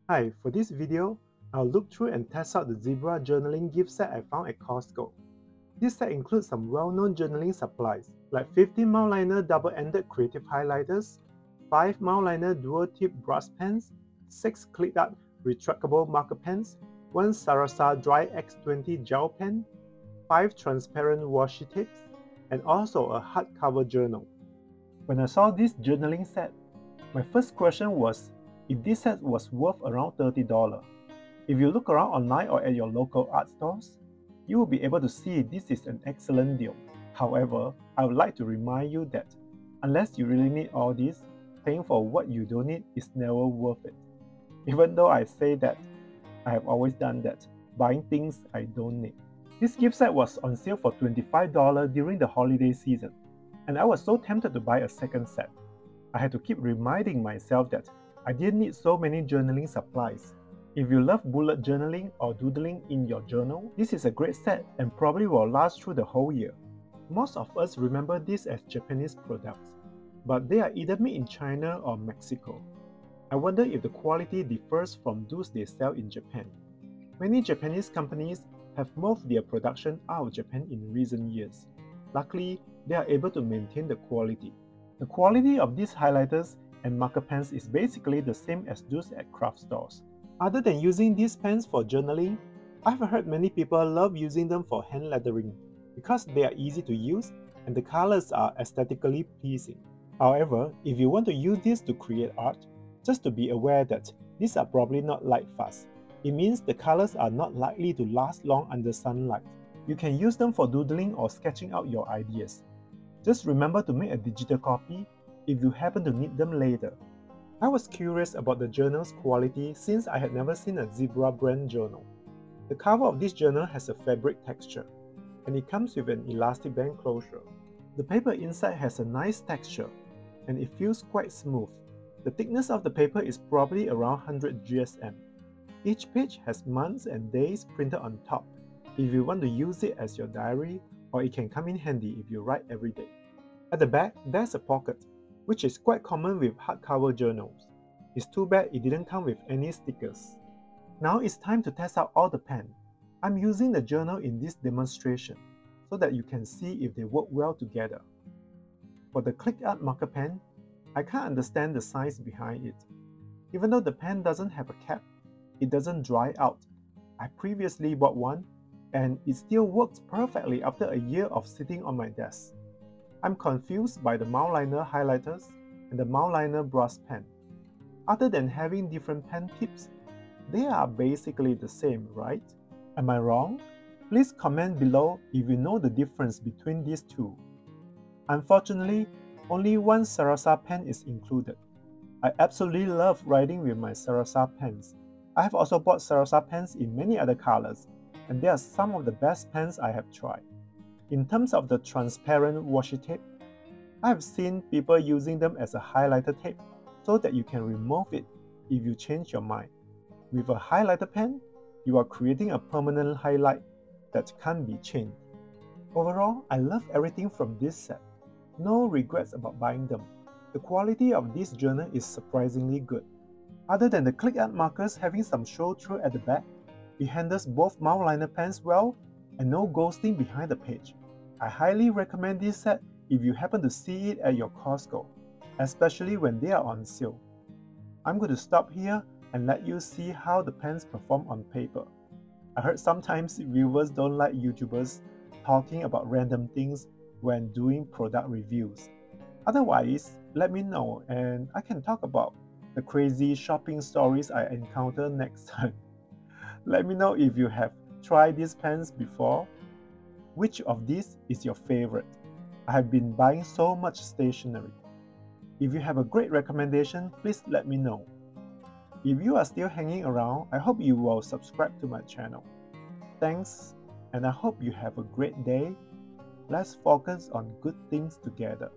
Hi, for this video, I'll look through and test out the Zebra journaling gift set I found at Costco. This set includes some well-known journaling supplies, like 15 Mildliner double-ended creative highlighters, 5 Mildliner dual-tip brush pens, 6 click art retractable marker pens, 1 Sarasa Dry X20 gel pen, 5 transparent washi tapes, and also a hardcover journal. When I saw this journaling set, my first question was if this set was worth around $30. If you look around online or at your local art stores, you will be able to see this is an excellent deal. However, I would like to remind you that unless you really need all this, paying for what you don't need is never worth it. Even though I say that, I have always done that, buying things I don't need. This gift set was on sale for $25 during the holiday season, and I was so tempted to buy a second set. I had to keep reminding myself that I didn't need so many journaling supplies. If you love bullet journaling or doodling in your journal, this is a great set and probably will last through the whole year. Most of us remember this as Japanese products, but they are either made in China or Mexico. I wonder if the quality differs from those they sell in Japan. Many Japanese companies have moved their production out of Japan in recent years. Luckily, they are able to maintain the quality. The quality of these highlighters and marker pens is basically the same as those at craft stores. Other than using these pens for journaling, I've heard many people love using them for hand lettering because they are easy to use and the colors are aesthetically pleasing. However, if you want to use this to create art, just to be aware that these are probably not light fast. It means the colors are not likely to last long under sunlight. You can use them for doodling or sketching out your ideas. Just remember to make a digital copy if you happen to need them later. I was curious about the journal's quality since I had never seen a Zebra brand journal. The cover of this journal has a fabric texture, and it comes with an elastic band closure. The paper inside has a nice texture, and it feels quite smooth. The thickness of the paper is probably around 100 GSM. Each page has months and days printed on top if you want to use it as your diary, or it can come in handy if you write every day. At the back, there's a pocket, which is quite common with hardcover journals. It's too bad it didn't come with any stickers. Now it's time to test out all the pens. I'm using the journal in this demonstration so that you can see if they work well together. For the click art marker pen, I can't understand the science behind it. Even though the pen doesn't have a cap, it doesn't dry out. I previously bought one, and it still works perfectly after a year of sitting on my desk. I'm confused by the Mildliner highlighters and the Mildliner brush pen. Other than having different pen tips, they are basically the same, right? Am I wrong? Please comment below if you know the difference between these two. Unfortunately, only one Sarasa pen is included. I absolutely love writing with my Sarasa pens. I have also bought Sarasa pens in many other colors, and they are some of the best pens I have tried. In terms of the transparent washi tape, I have seen people using them as a highlighter tape so that you can remove it if you change your mind. With a highlighter pen, you are creating a permanent highlight that can't be changed. Overall, I love everything from this set. No regrets about buying them. The quality of this journal is surprisingly good. Other than the click art markers having some show through at the back, it handles both Mildliner pens well and no ghosting behind the page. I highly recommend this set if you happen to see it at your Costco, especially when they are on sale. I'm going to stop here and let you see how the pens perform on paper. I heard sometimes viewers don't like YouTubers talking about random things when doing product reviews. Otherwise, let me know and I can talk about the crazy shopping stories I encounter next time. Let me know if you have tried these pens before. Which of these is your favorite? I have been buying so much stationery. If you have a great recommendation, please let me know. If you are still hanging around, I hope you will subscribe to my channel. Thanks, and I hope you have a great day. Let's focus on good things together.